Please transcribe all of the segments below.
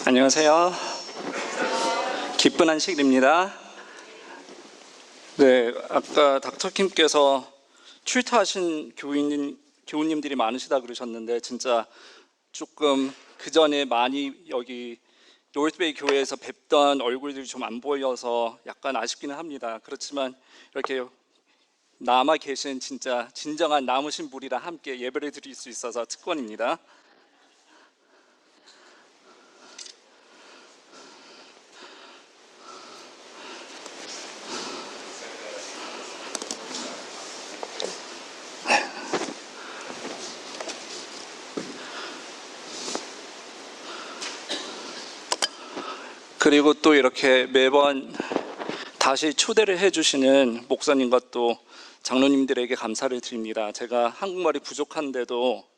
안녕하세요. 기쁜 안식일입니다. 네, 아까 닥터킴께서 출타하신 교우님들이 많으시다 그러셨는데 진짜 조금 그 전에 많이 여기 노스베이 교회에서 뵙던 얼굴들이 좀 안 보여서 약간 아쉽기는 합니다. 그렇지만 이렇게 남아 계신 진짜 진정한 남으신 분이랑 함께 예배를 드릴 수 있어서 특권입니다. 그리고 또 이렇게 매번 다시 초대를 해주시는 목사님과 또 장로님들에게 감사를 드립니다. 제가 한국말이 부족한데도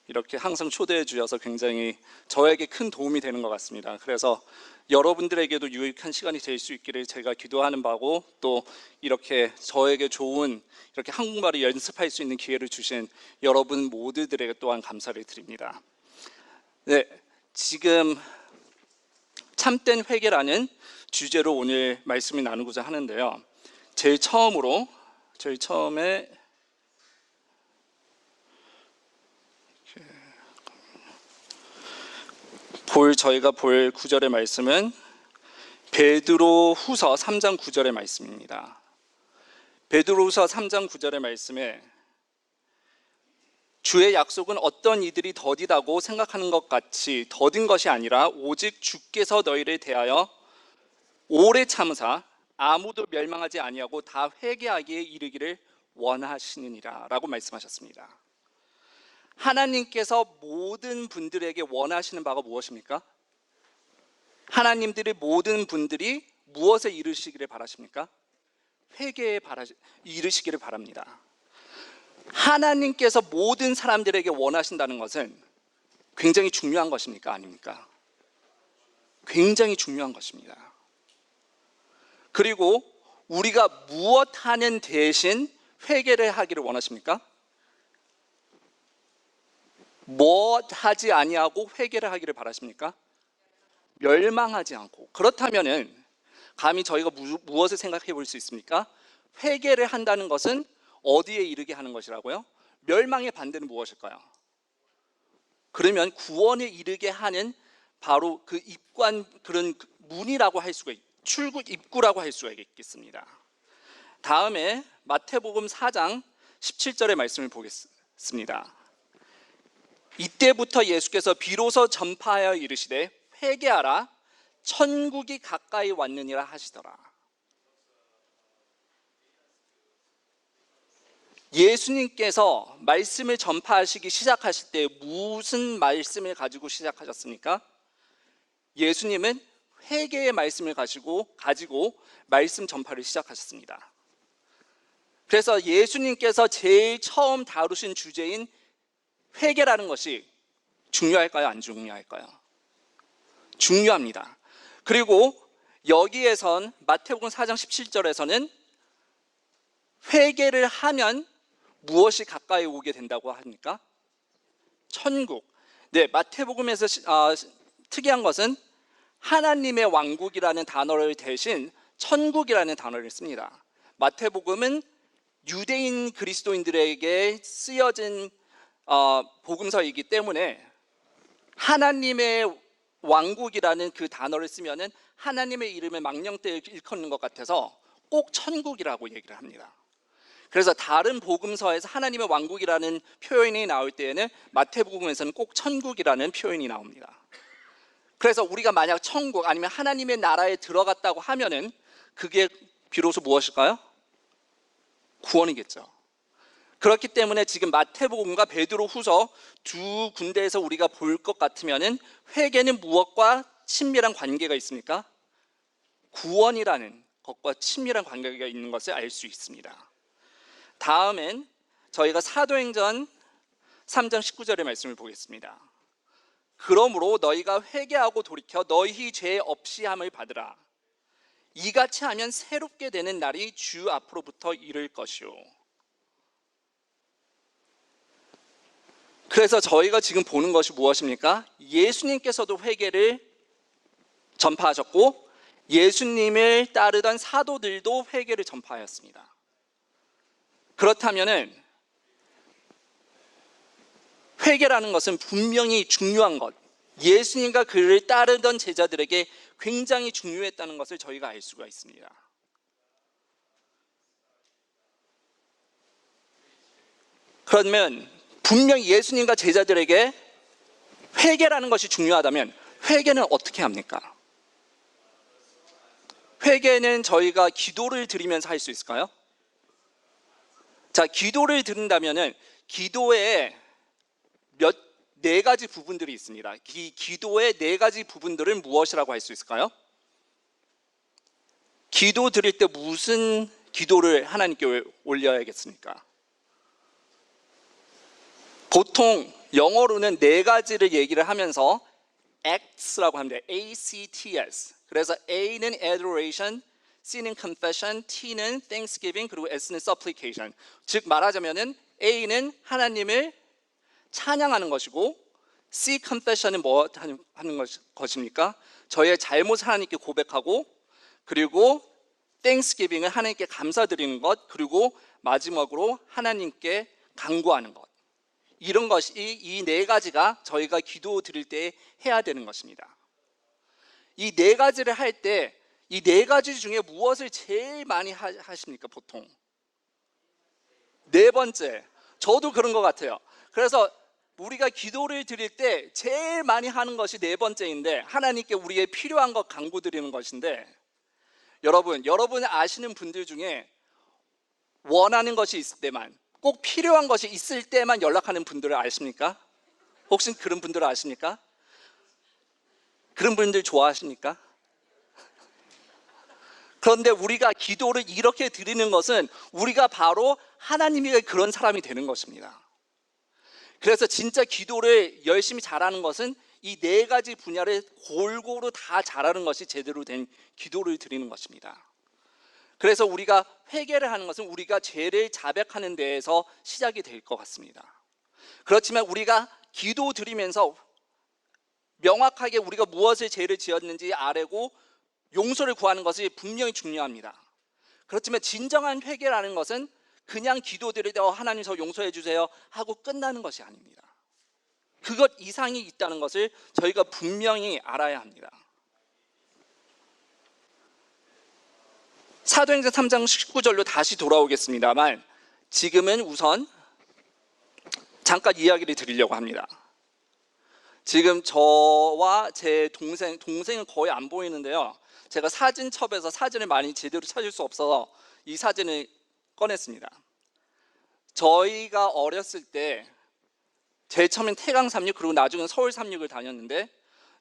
이렇게 항상 초대해 주셔서 굉장히 저에게 큰 도움이 되는 것 같습니다. 그래서 여러분들에게도 유익한 시간이 될 수 있기를 제가 기도하는 바고, 또 이렇게 저에게 좋은 이렇게 한국말을 연습할 수 있는 기회를 주신 여러분 모두들에게 또한 감사를 드립니다. 네, 지금 참된 회개라는 주제로 오늘 말씀을 나누고자 하는데요. 제일 처음에 저희가 볼 구절의 말씀은 베드로후서 3장 9절의 말씀입니다. 베드로후서 3장 9절의 말씀에 주의 약속은 어떤 이들이 더디다고 생각하는 것 같이 더딘 것이 아니라 오직 주께서 너희를 대하여 오래 참으사 아무도 멸망하지 아니하고 다 회개하기에 이르기를 원하시느니라 라고 말씀하셨습니다. 하나님께서 모든 분들에게 원하시는 바가 무엇입니까? 하나님들이 모든 분들이 무엇에 이르시기를 바라십니까? 회개에 이르시기를 바랍니다. 하나님께서 모든 사람들에게 원하신다는 것은 굉장히 중요한 것입니까? 아닙니까? 굉장히 중요한 것입니다. 그리고 우리가 무엇 하는 대신 회개를 하기를 원하십니까? 무엇 하지 아니하고 회개를 하기를 바라십니까? 멸망하지 않고. 그렇다면은 감히 저희가 무엇을 생각해 볼 수 있습니까? 회개를 한다는 것은 어디에 이르게 하는 것이라고요? 멸망의 반대는 무엇일까요? 그러면 구원에 이르게 하는 바로 그 그런 문이라고 할 수가 출구 입구라고 할 수가 있겠습니다. 다음에 마태복음 4장 17절의 말씀을 보겠습니다. 이때부터 예수께서 비로소 전파하여 이르시되 회개하라 천국이 가까이 왔느니라 하시더라. 예수님께서 말씀을 전파하시기 시작하실 때 무슨 말씀을 가지고 시작하셨습니까? 예수님은 회개의 말씀을 가지고 말씀 전파를 시작하셨습니다. 그래서 예수님께서 제일 처음 다루신 주제인 회개라는 것이 중요할까요? 안 중요할까요? 중요합니다. 그리고 여기에선 마태복음 4장 17절에서는 회개를 하면 무엇이 가까이 오게 된다고 합니까? 천국. 네, 마태복음에서 특이한 것은 하나님의 왕국이라는 단어를 대신 천국이라는 단어를 씁니다. 마태복음은 유대인 그리스도인들에게 쓰여진 복음서이기 때문에 하나님의 왕국이라는 그 단어를 쓰면은 하나님의 이름을 망령되이 일컫는 것 같아서 꼭 천국이라고 얘기를 합니다. 그래서 다른 복음서에서 하나님의 왕국이라는 표현이 나올 때에는 마태복음에서는 꼭 천국이라는 표현이 나옵니다. 그래서 우리가 만약 천국 아니면 하나님의 나라에 들어갔다고 하면은 그게 비로소 무엇일까요? 구원이겠죠. 그렇기 때문에 지금 마태복음과 베드로후서 두 군데에서 우리가 볼 것 같으면은 회개는 무엇과 친밀한 관계가 있습니까? 구원이라는 것과 친밀한 관계가 있는 것을 알 수 있습니다. 다음엔 저희가 사도행전 3장 19절의 말씀을 보겠습니다. 그러므로 너희가 회개하고 돌이켜 너희 죄 없이 함을 받으라. 이같이 하면 새롭게 되는 날이 주 앞으로부터 이를 것이요. 그래서 저희가 지금 보는 것이 무엇입니까? 예수님께서도 회개를 전파하셨고 예수님을 따르던 사도들도 회개를 전파하였습니다. 그렇다면은 회개라는 것은 분명히 중요한 것, 예수님과 그를 따르던 제자들에게 굉장히 중요했다는 것을 저희가 알 수가 있습니다. 그러면 분명히 예수님과 제자들에게 회개라는 것이 중요하다면 회개는 어떻게 합니까? 회개는 저희가 기도를 드리면서 할 수 있을까요? 자, 기도를 드린다면은 기도에 네 가지 부분들이 있습니다. 이 기도의 네 가지 부분들은 무엇이라고 할 수 있을까요? 기도 드릴 때 무슨 기도를 하나님께 올려야겠습니까? 보통 영어로는 네 가지를 얘기를 하면서 acts라고 합니다. ACTS. 그래서 A는 adoration, C는 confession, T는 thanksgiving, 그리고 S는 supplication. 즉 말하자면은 A는 하나님을 찬양하는 것이고, C confession은 뭐 하는 것입니까? 저의 잘못을 하나님께 고백하고, 그리고 thanksgiving은 하나님께 감사드리는 것, 그리고 마지막으로 하나님께 간구하는 것. 이런 것이 이 네 가지가 저희가 기도 드릴 때 해야 되는 것입니다. 이 네 가지를 할 때 이 네 가지 중에 무엇을 제일 많이 하십니까? 보통 네 번째. 저도 그런 것 같아요. 그래서 우리가 기도를 드릴 때 제일 많이 하는 것이 네 번째인데, 하나님께 우리의 필요한 것 간구드리는 것인데, 여러분이 아시는 분들 중에 원하는 것이 있을 때만, 꼭 필요한 것이 있을 때만 연락하는 분들을 아십니까? 혹시 그런 분들을 아십니까? 그런 분들 좋아하십니까? 그런데 우리가 기도를 이렇게 드리는 것은 우리가 바로 하나님이 그런 사람이 되는 것입니다. 그래서 진짜 기도를 열심히 잘하는 것은 이 네 가지 분야를 골고루 다 잘하는 것이 제대로 된 기도를 드리는 것입니다. 그래서 우리가 회개를 하는 것은 우리가 죄를 자백하는 데에서 시작이 될 것 같습니다. 그렇지만 우리가 기도 드리면서 명확하게 우리가 무엇을 죄를 지었는지 알고 용서를 구하는 것이 분명히 중요합니다. 그렇지만 진정한 회개라는 것은 그냥 기도 드릴 때 하나님 저 용서해 주세요 하고 끝나는 것이 아닙니다. 그것 이상이 있다는 것을 저희가 분명히 알아야 합니다. 사도행전 3장 19절로 다시 돌아오겠습니다만, 지금은 우선 잠깐 이야기를 드리려고 합니다. 지금 저와 제 동생은 거의 안 보이는데요, 제가 사진첩에서 사진을 많이 제대로 찾을 수 없어서 이 사진을 꺼냈습니다. 저희가 어렸을 때 제일 처음엔 태강 삼육, 그리고 나중에 서울 삼육을 다녔는데,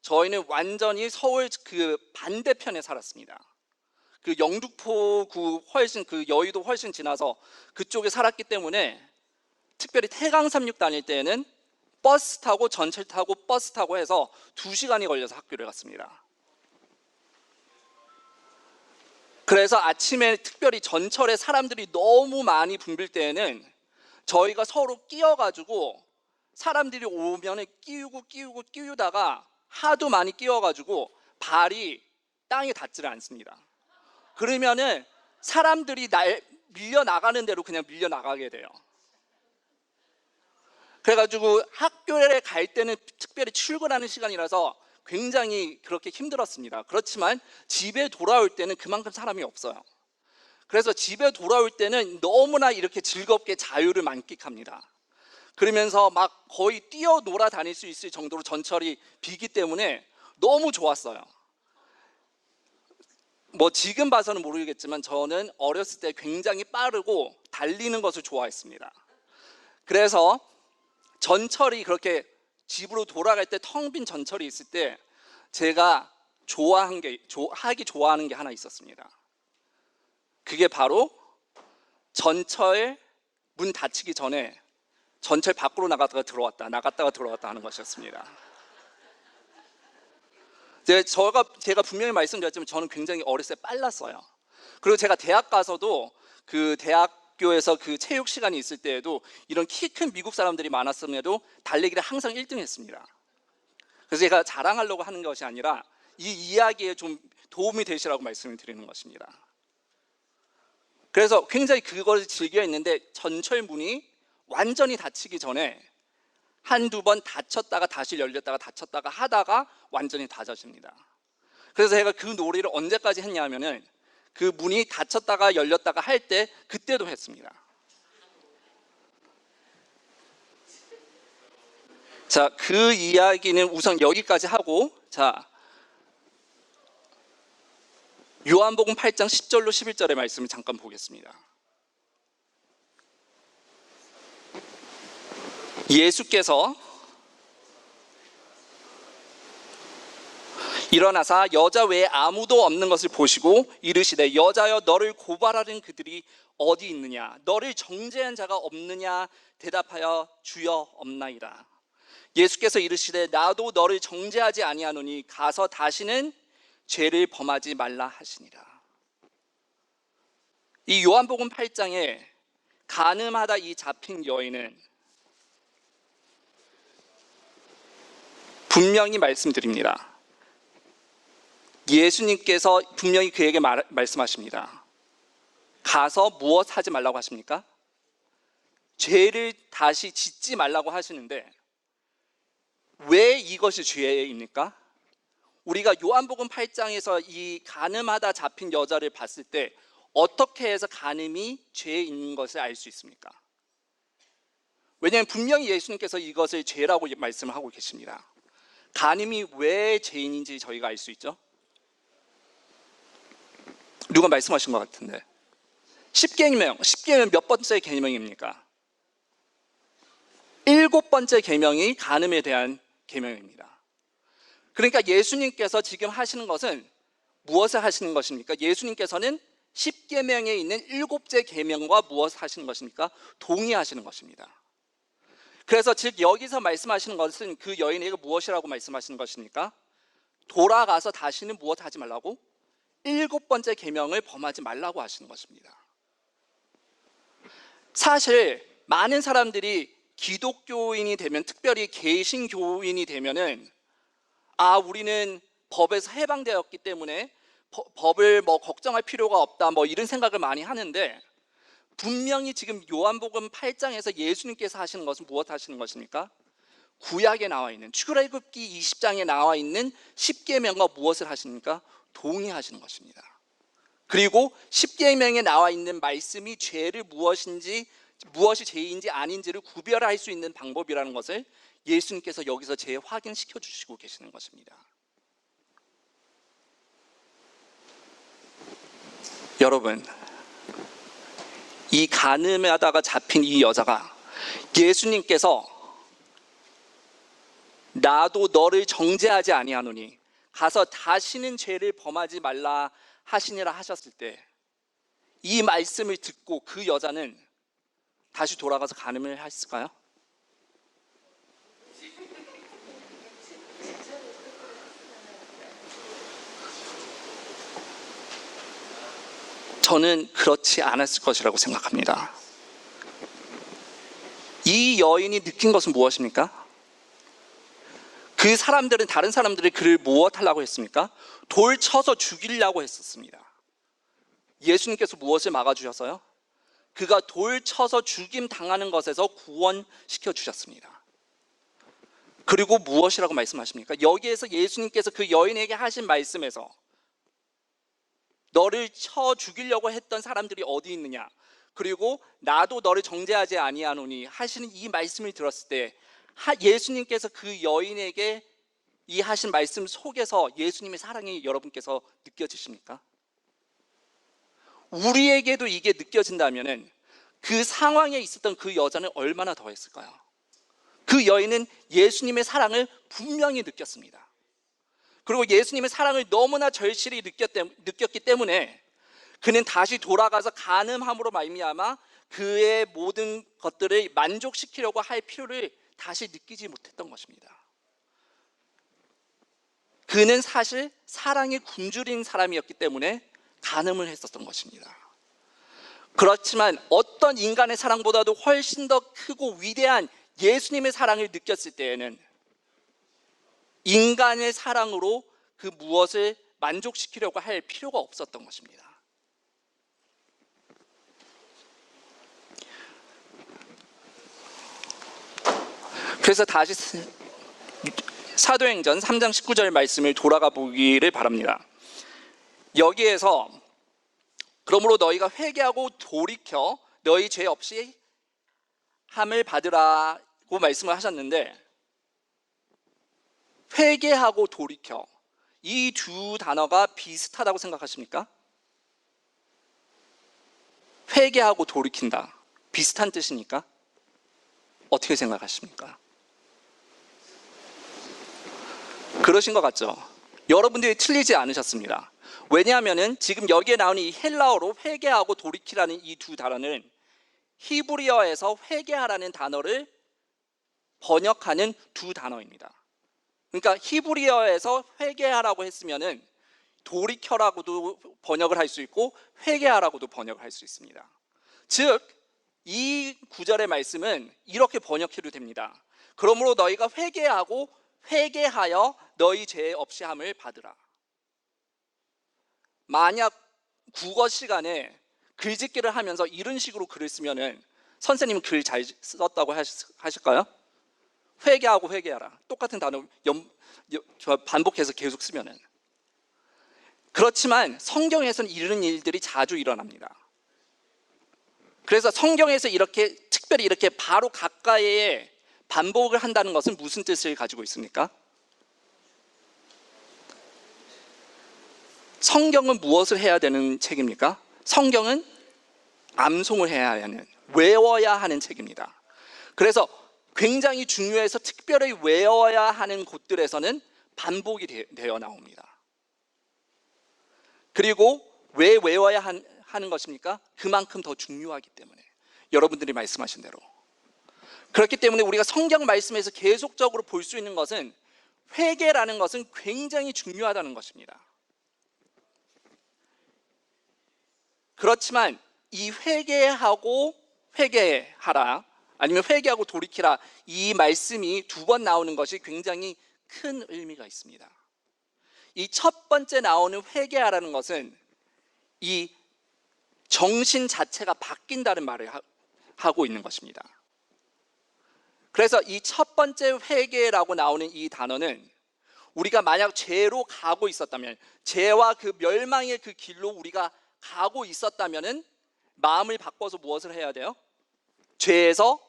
저희는 완전히 서울 그 반대편에 살았습니다. 그 영등포구 훨씬, 그 여의도 훨씬 지나서 그쪽에 살았기 때문에, 특별히 태강 삼육 다닐 때에는 버스 타고 전철 타고 버스 타고 해서 2시간이 걸려서 학교를 갔습니다. 그래서 아침에 특별히 전철에 사람들이 너무 많이 붐빌 때에는 저희가 서로 끼어가지고, 사람들이 오면 끼우다가 하도 많이 끼워가지고 발이 땅에 닿지를 않습니다. 그러면은 사람들이 밀려 나가는 대로 그냥 밀려 나가게 돼요. 그래가지고 학교에 갈 때는 특별히 출근하는 시간이라서 굉장히 그렇게 힘들었습니다. 그렇지만 집에 돌아올 때는 그만큼 사람이 없어요. 그래서 집에 돌아올 때는 너무나 이렇게 즐겁게 자유를 만끽합니다. 그러면서 막 거의 뛰어놀아 다닐 수 있을 정도로 전철이 비기 때문에 너무 좋았어요. 뭐 지금 봐서는 모르겠지만 저는 어렸을 때 굉장히 빠르고 달리는 것을 좋아했습니다. 그래서 전철이 그렇게 집으로 돌아갈 때 텅 빈 전철이 있을 때 제가 좋아하는 게 하나 있었습니다. 그게 바로 전철 문 닫히기 전에 전철 밖으로 나갔다가 들어왔다 하는 것이었습니다. 제가 분명히 말씀드렸지만 저는 굉장히 어렸을 때 빨랐어요. 그리고 제가 대학 가서도 그 대학교에서 그 체육 시간이 있을 때에도 이런 키 큰 미국 사람들이 많았음에도 달리기를 항상 1등 했습니다. 그래서 제가 자랑하려고 하는 것이 아니라 이 이야기에 좀 도움이 되시라고 말씀을 드리는 것입니다. 그래서 굉장히 그걸 즐겨 했는데 전철 문이 완전히 닫히기 전에 한두 번 닫혔다가 다시 열렸다가 닫혔다가 하다가 완전히 닫아집니다. 그래서 제가 그 놀이를 언제까지 했냐면은 그 문이 닫혔다가 열렸다가 할 때 그때도 했습니다. 자, 그 이야기는 우선 여기까지 하고, 자, 요한복음 8장 10절로 11절의 말씀을 잠깐 보겠습니다. 예수께서 일어나사 여자 외에 아무도 없는 것을 보시고 이르시되 여자여 너를 고발하는 그들이 어디 있느냐? 너를 정죄한 자가 없느냐? 대답하여 주여 없나이다. 예수께서 이르시되 나도 너를 정죄하지 아니하노니 가서 다시는 죄를 범하지 말라 하시니라. 이 요한복음 8장에 간음하다 이 잡힌 여인은 분명히 말씀드립니다. 예수님께서 분명히 그에게 말씀하십니다. 가서 무엇 하지 말라고 하십니까? 죄를 다시 짓지 말라고 하시는데 왜 이것이 죄입니까? 우리가 요한복음 8장에서 이 간음하다 잡힌 여자를 봤을 때 어떻게 해서 간음이 죄인 것을 알 수 있습니까? 왜냐하면 분명히 예수님께서 이것을 죄라고 말씀을 하고 계십니다. 간음이 왜 죄인인지 저희가 알 수 있죠? 누가 말씀하신 것 같은데 10계명 몇 번째 계명입니까? 7번째 계명이 간음에 대한 계명입니다. 그러니까 예수님께서 지금 하시는 것은 무엇을 하시는 것입니까? 예수님께서는 10계명에 있는 7째 계명과 무엇을 하시는 것입니까? 동의하시는 것입니다. 그래서 즉 여기서 말씀하시는 것은 그 여인에게 무엇이라고 말씀하시는 것입니까? 돌아가서 다시는 무엇 하지 말라고? 7번째 계명을 범하지 말라고 하시는 것입니다. 사실 많은 사람들이 기독교인이 되면, 특별히 개신교인이 되면은 우리는 법에서 해방되었기 때문에 법을 걱정할 필요가 없다 이런 생각을 많이 하는데, 분명히 지금 요한복음 8장에서 예수님께서 하시는 것은 무엇 하시는 것입니까? 구약에 나와 있는, 출애굽기 20장에 나와 있는 10계명과 무엇을 하십니까? 동의하시는 것입니다. 그리고 10계명에 나와 있는 말씀이 죄를 무엇이 죄인지 아닌지를 구별할 수 있는 방법이라는 것을 예수님께서 여기서 재확인시켜 주시고 계시는 것입니다. 여러분, 이 간음하다가 잡힌 이 여자가 예수님께서 나도 너를 정죄하지 아니하노니 가서 다시는 죄를 범하지 말라 하시니라 하셨을 때 이 말씀을 듣고 그 여자는 다시 돌아가서 간음을 했을까요? 저는 그렇지 않았을 것이라고 생각합니다. 이 여인이 느낀 것은 무엇입니까? 다른 사람들이 그를 무엇하려고 했습니까? 돌 쳐서 죽이려고 했었습니다. 예수님께서 무엇을 막아주셔서요? 그가 돌 쳐서 죽임 당하는 것에서 구원시켜 주셨습니다. 그리고 무엇이라고 말씀하십니까? 여기에서 예수님께서 그 여인에게 하신 말씀에서 너를 쳐 죽이려고 했던 사람들이 어디 있느냐, 그리고 나도 너를 정죄하지 아니하노니 하시는 이 말씀을 들었을 때 예수님께서 그 여인에게 이 하신 말씀 속에서 예수님의 사랑이 여러분께서 느껴지십니까? 우리에게도 이게 느껴진다면 그 상황에 있었던 그 여자는 얼마나 더 했을까요? 그 여인은 예수님의 사랑을 분명히 느꼈습니다. 그리고 예수님의 사랑을 너무나 절실히 느꼈기 때문에 그는 다시 돌아가서 간음함으로 말미암아 그의 모든 것들을 만족시키려고 할 필요를 다시 느끼지 못했던 것입니다. 그는 사실 사랑에 굶주린 사람이었기 때문에 간음을 했었던 것입니다. 그렇지만 어떤 인간의 사랑보다도 훨씬 더 크고 위대한 예수님의 사랑을 느꼈을 때에는 인간의 사랑으로 그 무엇을 만족시키려고 할 필요가 없었던 것입니다. 그래서 다시 사도행전 3장 19절 말씀을 돌아가 보기를 바랍니다. 여기에서 그러므로 너희가 회개하고 돌이켜 너희 죄 없이 함을 받으라고 말씀을 하셨는데, 회개하고 돌이켜, 이 두 단어가 비슷하다고 생각하십니까? 회개하고 돌이킨다, 비슷한 뜻이니까 어떻게 생각하십니까? 그러신 것 같죠? 여러분들이 틀리지 않으셨습니다. 왜냐하면 지금 여기에 나오는 이 헬라어로 회개하고 돌이키라는 이 두 단어는 히브리어에서 회개하라는 단어를 번역하는 두 단어입니다. 그러니까 히브리어에서 회개하라고 했으면은 돌이켜라고도 번역을 할 수 있고 회개하라고도 번역을 할 수 있습니다. 즉, 이 구절의 말씀은 이렇게 번역해도 됩니다. 그러므로 너희가 회개하고 회개하여 너희 죄 없이 함을 받으라. 만약 국어 시간에 글짓기를 하면서 이런 식으로 글을 쓰면은 선생님은 글 잘 썼다고 하실까요? 회개하고 회개하라, 똑같은 단어 반복해서 계속 쓰면은. 그렇지만 성경에서는 이런 일들이 자주 일어납니다. 그래서 성경에서 이렇게 특별히 이렇게 바로 가까이에 반복을 한다는 것은 무슨 뜻을 가지고 있습니까? 성경은 무엇을 해야 되는 책입니까? 성경은 암송을 해야 하는, 외워야 하는 책입니다. 그래서 굉장히 중요해서 특별히 외워야 하는 곳들에서는 반복이 되어 나옵니다. 그리고 왜 외워야 하는 것입니까? 그만큼 더 중요하기 때문에, 여러분들이 말씀하신 대로. 그렇기 때문에 우리가 성경 말씀에서 계속적으로 볼 수 있는 것은 회개라는 것은 굉장히 중요하다는 것입니다. 그렇지만 이 회개하고 회개하라, 아니면 회개하고 돌이키라, 이 말씀이 두 번 나오는 것이 굉장히 큰 의미가 있습니다. 이 첫 번째 나오는 회개하라는 것은 이 정신 자체가 바뀐다는 말을 하고 있는 것입니다. 그래서 이 첫 번째 회개라고 나오는 이 단어는 우리가 만약 죄로 가고 있었다면, 죄와 그 멸망의 그 길로 우리가 가고 있었다면은 마음을 바꿔서 무엇을 해야 돼요? 죄에서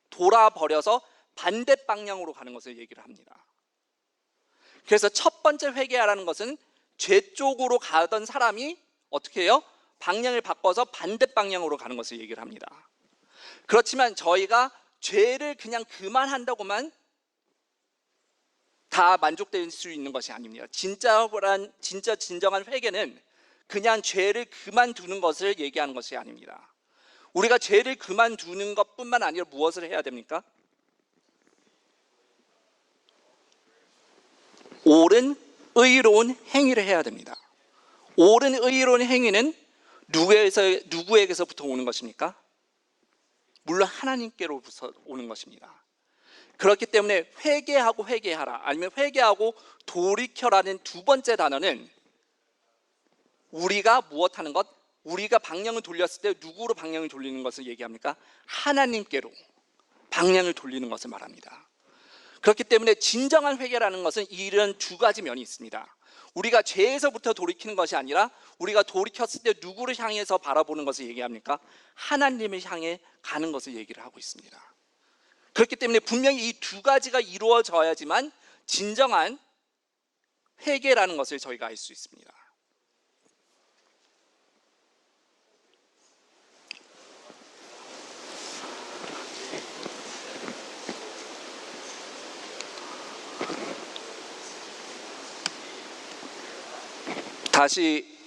돌아버려서 반대 방향으로 가는 것을 얘기를 합니다. 그래서 첫 번째 회개하라는 것은 죄 쪽으로 가던 사람이 어떻게 해요? 방향을 바꿔서 반대 방향으로 가는 것을 얘기를 합니다. 그렇지만 저희가 죄를 그냥 그만한다고만 다 만족될 수 있는 것이 아닙니다. 진짜 진정한 회개는 그냥 죄를 그만두는 것을 얘기하는 것이 아닙니다. 우리가 죄를 그만두는 것뿐만 아니라 무엇을 해야 됩니까? 옳은 의로운 행위를 해야 됩니다. 옳은 의로운 행위는 누구에게서부터 오는 것입니까? 물론 하나님께로부터 오는 것입니다. 그렇기 때문에 회개하고 회개하라, 아니면 회개하고 돌이켜라는 두 번째 단어는 우리가 무엇하는 것, 우리가 방향을 돌렸을 때 누구로 방향을 돌리는 것을 얘기합니까? 하나님께로 방향을 돌리는 것을 말합니다. 그렇기 때문에 진정한 회개라는 것은 이런 두 가지 면이 있습니다. 우리가 죄에서부터 돌이키는 것이 아니라 우리가 돌이켰을 때 누구를 향해서 바라보는 것을 얘기합니까? 하나님을 향해 가는 것을 얘기를 하고 있습니다. 그렇기 때문에 분명히 이 두 가지가 이루어져야지만 진정한 회개라는 것을 저희가 알 수 있습니다. 다시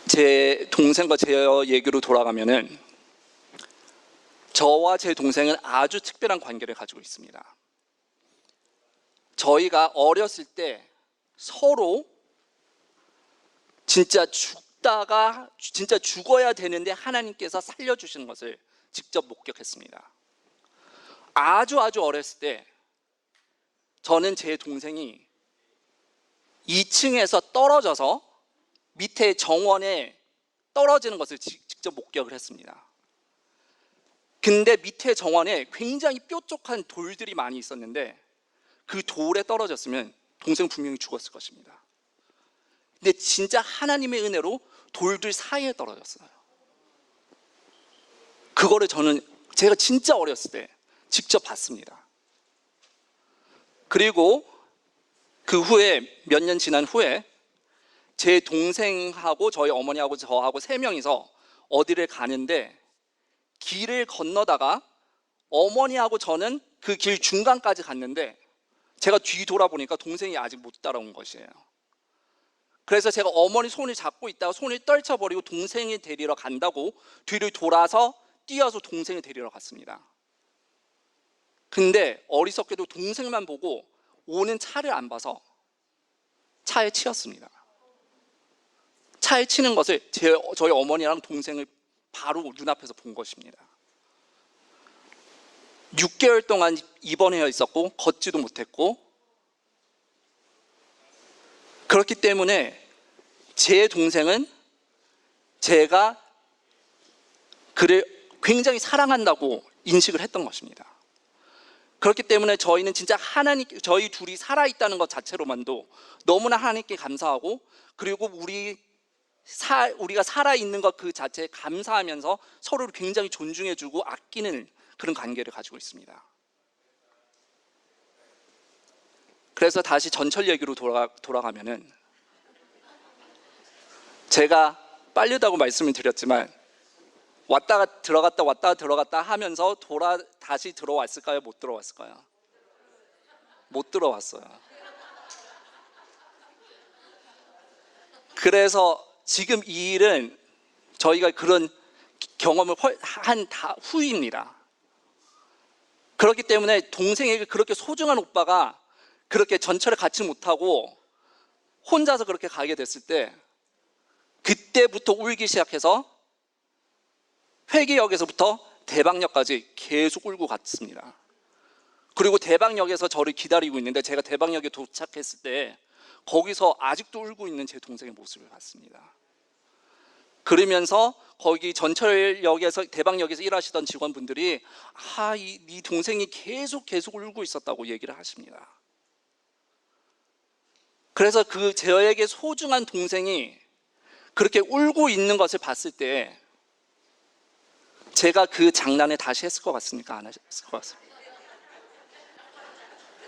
제 동생과 제 얘기로 돌아가면은, 저와 제 동생은 아주 특별한 관계를 가지고 있습니다. 저희가 어렸을 때 서로 진짜 죽어야 되는데 하나님께서 살려주시는 것을 직접 목격했습니다. 아주 어렸을 때 저는 제 동생이 2층에서 떨어져서 밑에 정원에 떨어지는 것을 직접 목격을 했습니다. 근데 밑에 정원에 굉장히 뾰족한 돌들이 많이 있었는데 그 돌에 떨어졌으면 동생은 분명히 죽었을 것입니다. 근데 진짜 하나님의 은혜로 돌들 사이에 떨어졌어요. 그거를 제가 진짜 어렸을 때 직접 봤습니다. 그리고 그 후에 몇 년 지난 후에 제 동생하고 저희 어머니하고 저하고 3명이서 어디를 가는데 길을 건너다가 어머니하고 저는 그 길 중간까지 갔는데 제가 뒤 돌아보니까 동생이 아직 못 따라온 것이에요. 그래서 제가 어머니 손을 잡고 있다가 손을 떨쳐버리고 동생을 데리러 간다고 뒤를 돌아서 뛰어서 동생을 데리러 갔습니다. 근데 어리석게도 동생만 보고 오는 차를 안 봐서 차에 치였습니다. 차에 치는 것을 저희 어머니랑 동생을 바로 눈앞에서 본 것입니다. 6개월 동안 입원해 있었고 걷지도 못했고, 그렇기 때문에 제 동생은 제가 그를 굉장히 사랑한다고 인식을 했던 것입니다. 그렇기 때문에 저희는 진짜 저희 둘이 살아있다는 것 자체로만도 너무나 하나님께 감사하고, 그리고 우리가 살아있는 것 그 자체에 감사하면서 서로를 굉장히 존중해주고 아끼는 그런 관계를 가지고 있습니다. 그래서 다시 전철 얘기로 돌아가면은, 제가 빨리다고 말씀을 드렸지만 왔다가 들어갔다 하면서 다시 들어왔을까요? 못 들어왔을까요? 못 들어왔어요. 그래서 지금 이 일은 저희가 그런 경험을 한 후입니다. 그렇기 때문에 동생에게 그렇게 소중한 오빠가 그렇게 전철에 같이 못하고 혼자서 그렇게 가게 됐을 때, 그때부터 울기 시작해서 회계역에서부터 대방역까지 계속 울고 갔습니다. 그리고 대방역에서 저를 기다리고 있는데, 제가 대방역에 도착했을 때 거기서 아직도 울고 있는 제 동생의 모습을 봤습니다. 그러면서 거기 전철역에서, 대방역에서 일하시던 직원분들이 네 동생이 계속 울고 있었다고 얘기를 하십니다. 그래서 저에게 소중한 동생이 그렇게 울고 있는 것을 봤을 때 제가 그 장난을 다시 했을 것 같습니까? 안 했을 것 같습니다.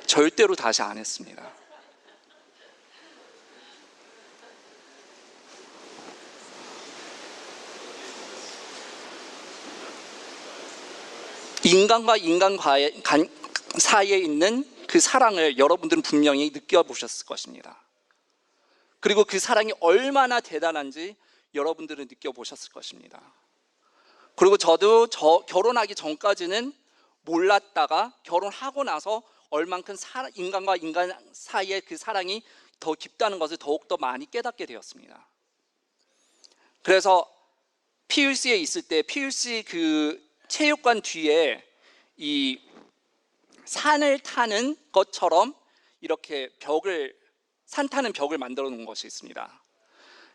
절대로 다시 안 했습니다. 인간과 인간 사이에 있는 그 사랑을 여러분들은 분명히 느껴보셨을 것입니다. 그리고 그 사랑이 얼마나 대단한지 여러분들은 느껴보셨을 것입니다. 그리고 저도 결혼하기 전까지는 몰랐다가 결혼하고 나서 얼만큼 인간과 인간 사이의 그 사랑이 더 깊다는 것을 더욱더 많이 깨닫게 되었습니다. 그래서 PUC에 있을 때 PUC 그 체육관 뒤에 이 산을 타는 것처럼 이렇게 산 타는 벽을 만들어 놓은 것이 있습니다.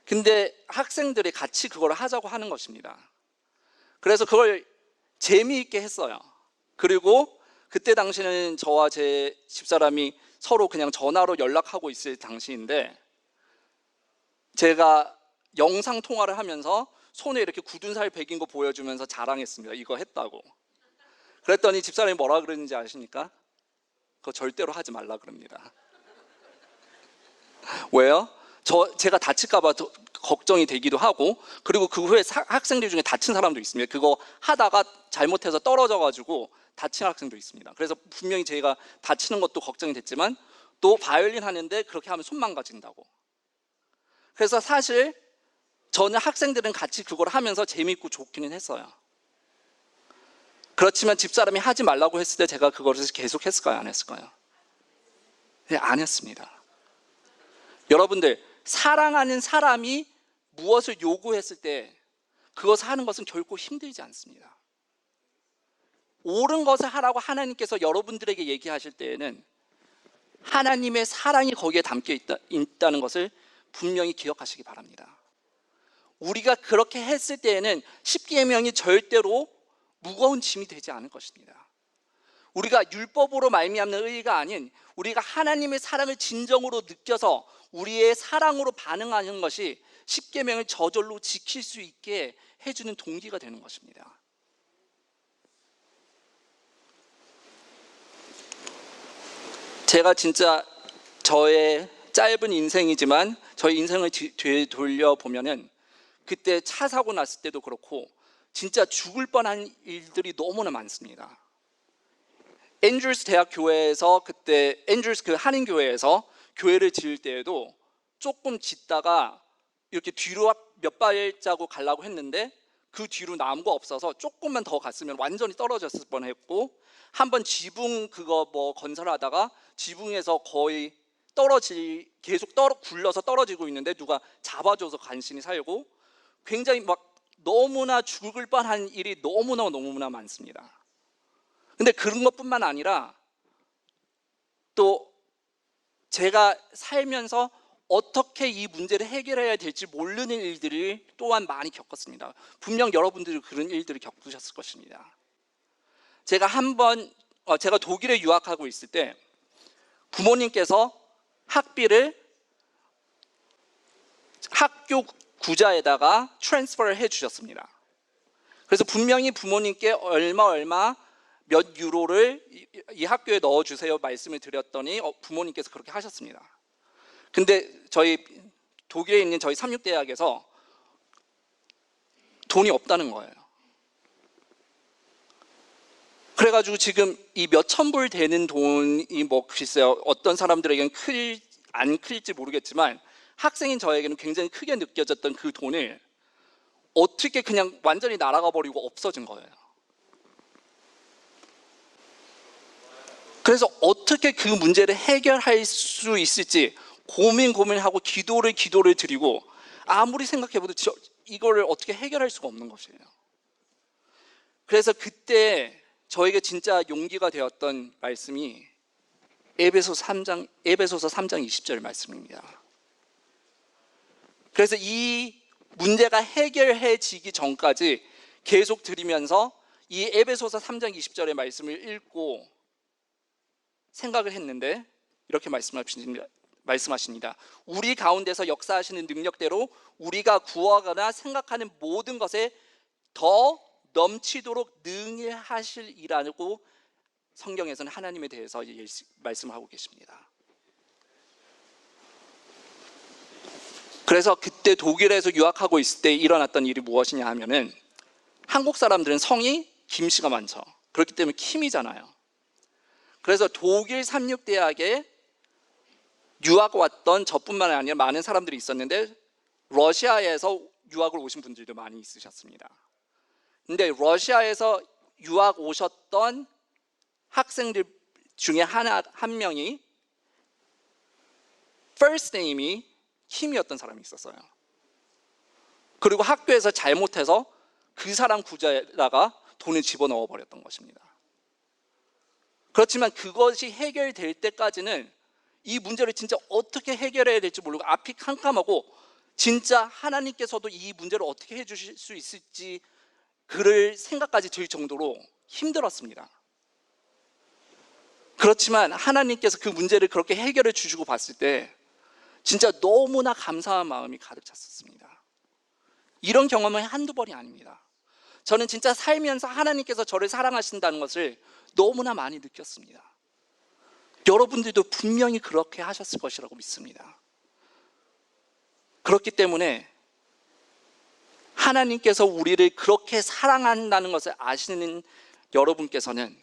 근데 학생들이 같이 그걸 하자고 하는 것입니다. 그래서 그걸 재미있게 했어요. 그리고 그때 당시는 저와 제 집사람이 서로 그냥 전화로 연락하고 있을 당시인데, 제가 영상 통화를 하면서 손에 이렇게 굳은 살 베긴 거 보여주면서 자랑했습니다. 이거 했다고. 그랬더니 집사람이 뭐라 그러는지 아십니까? 그거 절대로 하지 말라 그럽니다. 왜요? 제가 다칠까 봐 걱정이 되기도 하고, 그리고 그 후에 학생들 중에 다친 사람도 있습니다. 그거 하다가 잘못해서 떨어져 가지고 다친 학생도 있습니다. 그래서 분명히 제가 다치는 것도 걱정이 됐지만, 또 바이올린 하는데 그렇게 하면 손 망가진다고. 그래서 사실 저는 학생들은 같이 그걸 하면서 재미있고 좋기는 했어요. 그렇지만 집사람이 하지 말라고 했을 때 제가 그것을 계속 했을까요? 안 했을까요? 네, 안 했습니다. 여러분들, 사랑하는 사람이 무엇을 요구했을 때 그것을 하는 것은 결코 힘들지 않습니다. 옳은 것을 하라고 하나님께서 여러분들에게 얘기하실 때에는 하나님의 사랑이 거기에 있다는 것을 분명히 기억하시기 바랍니다. 우리가 그렇게 했을 때에는 십계명이 절대로 무거운 짐이 되지 않을 것입니다. 우리가 율법으로 말미암는 의가 아닌 우리가 하나님의 사랑을 진정으로 느껴서 우리의 사랑으로 반응하는 것이 십계명을 저절로 지킬 수 있게 해주는 동기가 되는 것입니다. 제가 진짜 저의 짧은 인생이지만 저의 인생을 되돌려보면은 그때 차 사고 났을 때도 그렇고 진짜 죽을 뻔한 일들이 너무나 많습니다. 앤드루스 대학 교회에서 그때 앤드루스 그 한인 교회에서 교회를 지을 때에도 조금 짓다가 이렇게 뒤로 몇 발자국 가려고 했는데 그 뒤로 나무가 없어서 조금만 더 갔으면 완전히 떨어졌을 뻔했고, 한번 지붕 그거 뭐 건설하다가 지붕에서 거의 계속 굴러서 떨어지고 있는데 누가 잡아줘서 간신히 살고, 굉장히 막 너무나 죽을 뻔한 일이 너무나 많습니다. 근데 그런 것뿐만 아니라 또 제가 살면서 어떻게 이 문제를 해결해야 될지 모르는 일들을 또한 많이 겪었습니다. 분명 여러분들이 그런 일들을 겪으셨을 것입니다. 제가 제가 독일에 유학하고 있을 때 부모님께서 학비를 학교 구자에다가 트랜스퍼를 해주셨습니다. 그래서 분명히 부모님께 얼마 몇 유로를 이 학교에 넣어주세요 말씀을 드렸더니 부모님께서 그렇게 하셨습니다. 근데 저희 독일에 있는 저희 삼육대학에서 돈이 없다는 거예요. 그래가지고 지금 이 몇천 불 되는 돈이 뭐 글쎄요, 어떤 사람들에게는 안 클지 모르겠지만 학생인 저에게는 굉장히 크게 느껴졌던 그 돈을 어떻게 그냥 완전히 날아가 버리고 없어진 거예요. 그래서 어떻게 그 문제를 해결할 수 있을지 고민하고 기도를 드리고 아무리 생각해봐도 이거를 어떻게 해결할 수가 없는 것이에요. 그래서 그때 저에게 진짜 용기가 되었던 말씀이 에베소서 3장 20절 말씀입니다. 그래서 이 문제가 해결해지기 전까지 계속 드리면서 이 에베소서 3장 20절의 말씀을 읽고 생각을 했는데 이렇게 말씀하십니다. 우리 가운데서 역사하시는 능력대로 우리가 구하거나 생각하는 모든 것에 더 넘치도록 능히 하실이라고 성경에서는 하나님에 대해서 말씀하고 계십니다. 그래서 그때 독일에서 유학하고 있을 때 일어났던 일이 무엇이냐 하면은 한국 사람들은 성이 김씨가 많죠. 그렇기 때문에 킴이잖아요. 그래서 독일 삼육대학에 유학 왔던 저뿐만 아니라 많은 사람들이 있었는데 러시아에서 유학을 오신 분들도 많이 있으셨습니다. 근데 러시아에서 유학 오셨던 학생들 중에 한 명이 first name이 킴이었던 사람이 있었어요. 그리고 학교에서 잘못해서 그 사람 구자에다가 돈을 집어넣어 버렸던 것입니다. 그렇지만 그것이 해결될 때까지는 이 문제를 진짜 어떻게 해결해야 될지 모르고 앞이 캄캄하고 진짜 하나님께서도 이 문제를 어떻게 해주실 수 있을지 그럴 생각까지 들 정도로 힘들었습니다. 그렇지만 하나님께서 그 문제를 그렇게 해결해 주시고 봤을 때 진짜 너무나 감사한 마음이 가득 찼었습니다. 이런 경험은 한두 번이 아닙니다. 저는 진짜 살면서 하나님께서 저를 사랑하신다는 것을 너무나 많이 느꼈습니다. 여러분들도 분명히 그렇게 하셨을 것이라고 믿습니다. 그렇기 때문에 하나님께서 우리를 그렇게 사랑한다는 것을 아시는 여러분께서는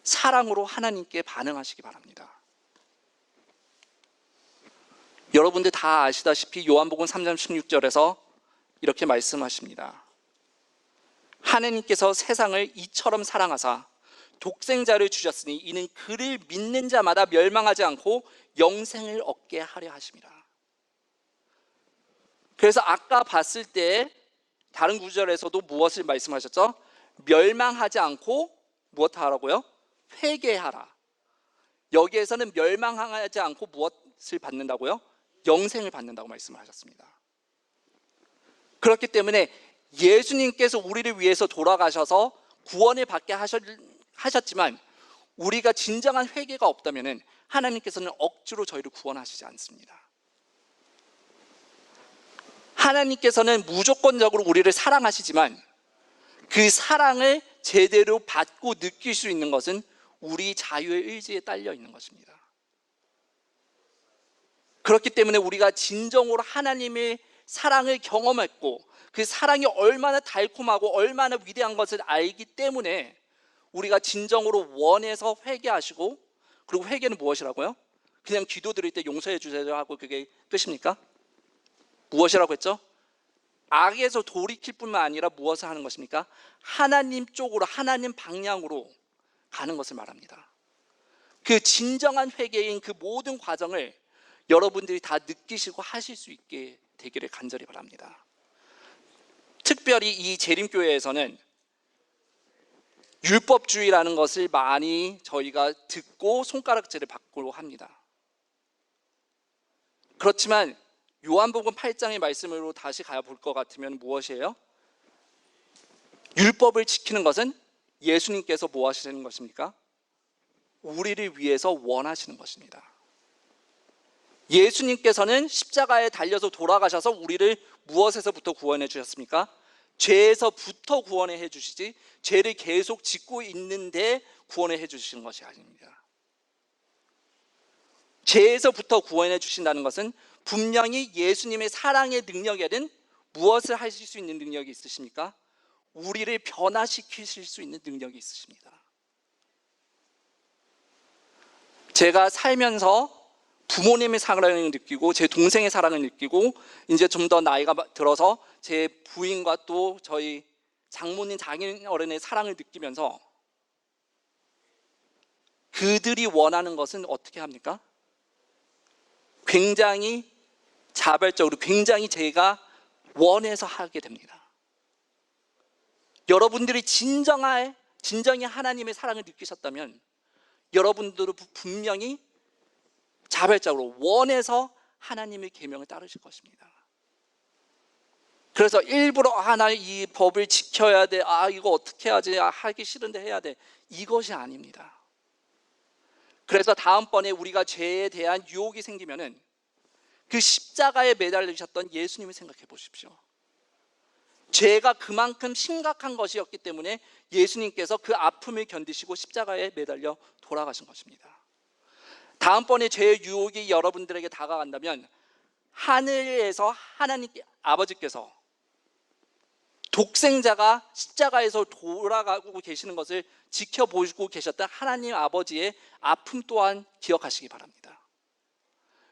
사랑으로 하나님께 반응하시기 바랍니다. 여러분들 다 아시다시피 요한복음 3장 16절에서 이렇게 말씀하십니다. 하나님께서 세상을 이처럼 사랑하사 독생자를 주셨으니 이는 그를 믿는 자마다 멸망하지 않고 영생을 얻게 하려 하심이라. 그래서 아까 봤을 때 다른 구절에서도 무엇을 말씀하셨죠? 멸망하지 않고 무엇 하라고요? 회개하라. 여기에서는 멸망하지 않고 무엇을 받는다고요? 영생을 받는다고 말씀을 하셨습니다. 그렇기 때문에 예수님께서 우리를 위해서 돌아가셔서 구원을 받게 하셨지만 우리가 진정한 회개가 없다면 하나님께서는 억지로 저희를 구원하시지 않습니다. 하나님께서는 무조건적으로 우리를 사랑하시지만 그 사랑을 제대로 받고 느낄 수 있는 것은 우리 자유의 의지에 딸려 있는 것입니다. 그렇기 때문에 우리가 진정으로 하나님의 사랑을 경험했고 그 사랑이 얼마나 달콤하고 얼마나 위대한 것을 알기 때문에 우리가 진정으로 원해서 회개하시고, 그리고 회개는 무엇이라고요? 그냥 기도 드릴 때 용서해 주세요 하고 그게 끝입니까? 무엇이라고 했죠? 악에서 돌이킬 뿐만 아니라 무엇을 하는 것입니까? 하나님 쪽으로, 하나님 방향으로 가는 것을 말합니다. 그 진정한 회개인 그 모든 과정을 여러분들이 다 느끼시고 하실 수 있게 되기를 간절히 바랍니다. 특별히 이 재림교회에서는 율법주의라는 것을 많이 저희가 듣고 손가락질을 받고 합니다. 그렇지만 요한복음 8장의 말씀으로 다시 가볼 것 같으면 무엇이에요? 율법을 지키는 것은 예수님께서 뭐 하시는 것입니까? 우리를 위해서 원하시는 것입니다. 예수님께서는 십자가에 달려서 돌아가셔서 우리를 무엇에서부터 구원해 주셨습니까? 죄에서부터 구원해 주시지 죄를 계속 짓고 있는데 구원해 주시는 것이 아닙니다. 죄에서부터 구원해 주신다는 것은 분명히 예수님의 사랑의 능력에는 무엇을 하실 수 있는 능력이 있으십니까? 우리를 변화시키실 수 있는 능력이 있으십니다. 제가 살면서 부모님의 사랑을 느끼고 제 동생의 사랑을 느끼고 이제 좀 더 나이가 들어서 제 부인과 또 저희 장모님, 장인어른의 사랑을 느끼면서 그들이 원하는 것은 어떻게 합니까? 굉장히 자발적으로, 굉장히 제가 원해서 하게 됩니다. 여러분들이 진정히 하나님의 사랑을 느끼셨다면 여러분들은 분명히 자발적으로 원해서 하나님의 계명을 따르실 것입니다. 그래서 일부러 나 이 법을 지켜야 돼, 이거 어떻게 하지, 하기 싫은데 해야 돼, 이것이 아닙니다. 그래서 다음번에 우리가 죄에 대한 유혹이 생기면은 그 십자가에 매달리셨던 예수님을 생각해 보십시오. 죄가 그만큼 심각한 것이었기 때문에 예수님께서 그 아픔을 견디시고 십자가에 매달려 돌아가신 것입니다. 다음번에 죄의 유혹이 여러분들에게 다가간다면 하늘에서 하나님 아버지께서 독생자가 십자가에서 돌아가고 계시는 것을 지켜보시고 계셨던 하나님 아버지의 아픔 또한 기억하시기 바랍니다.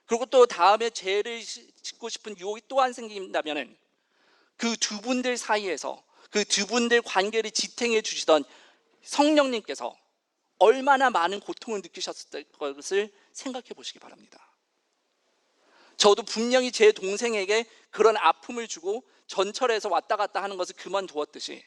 그리고 또 다음에 죄를 짓고 싶은 유혹이 또한 생긴다면 그 두 분들 사이에서 그 두 분들 관계를 지탱해 주시던 성령님께서 얼마나 많은 고통을 느끼셨을 것을 생각해 보시기 바랍니다. 저도 분명히 제 동생에게 그런 아픔을 주고 전철에서 왔다 갔다 하는 것을 그만두었듯이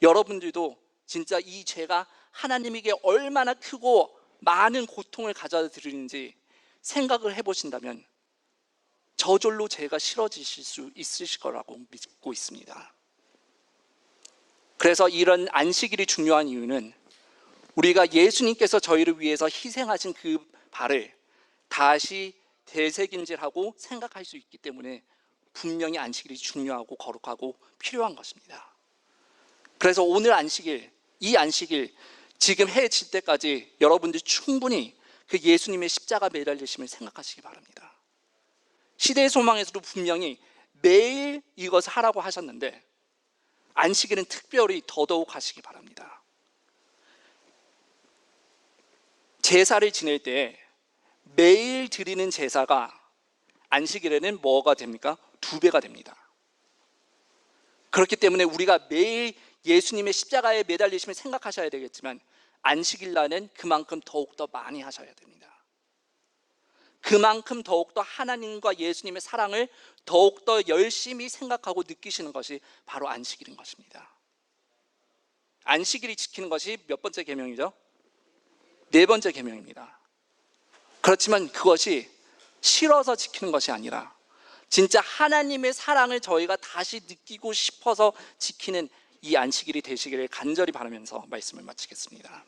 여러분들도 진짜 이 죄가 하나님에게 얼마나 크고 많은 고통을 가져다 드리는지 생각을 해보신다면 저절로 죄가 싫어지실 수 있으실 거라고 믿고 있습니다. 그래서 이런 안식일이 중요한 이유는 우리가 예수님께서 저희를 위해서 희생하신 그 발을 다시 되새김질하고 생각할 수 있기 때문에 분명히 안식일이 중요하고 거룩하고 필요한 것입니다. 그래서 오늘 안식일, 이 안식일 지금 해 질 때까지 여러분들이 충분히 그 예수님의 십자가 매달리심을 생각하시기 바랍니다. 시대의 소망에서도 분명히 매일 이것을 하라고 하셨는데 안식일은 특별히 더더욱 하시기 바랍니다. 제사를 지낼 때 매일 드리는 제사가 안식일에는 뭐가 됩니까? 2배가 됩니다. 그렇기 때문에 우리가 매일 예수님의 십자가에 매달리심을 생각하셔야 되겠지만 안식일 날은 그만큼 더욱더 많이 하셔야 됩니다. 그만큼 더욱더 하나님과 예수님의 사랑을 더욱더 열심히 생각하고 느끼시는 것이 바로 안식일인 것입니다. 안식일이 지키는 것이 몇 번째 계명이죠? 네 번째 계명입니다. 그렇지만 그것이 싫어서 지키는 것이 아니라 진짜 하나님의 사랑을 저희가 다시 느끼고 싶어서 지키는 이 안식일이 되시기를 간절히 바라면서 말씀을 마치겠습니다.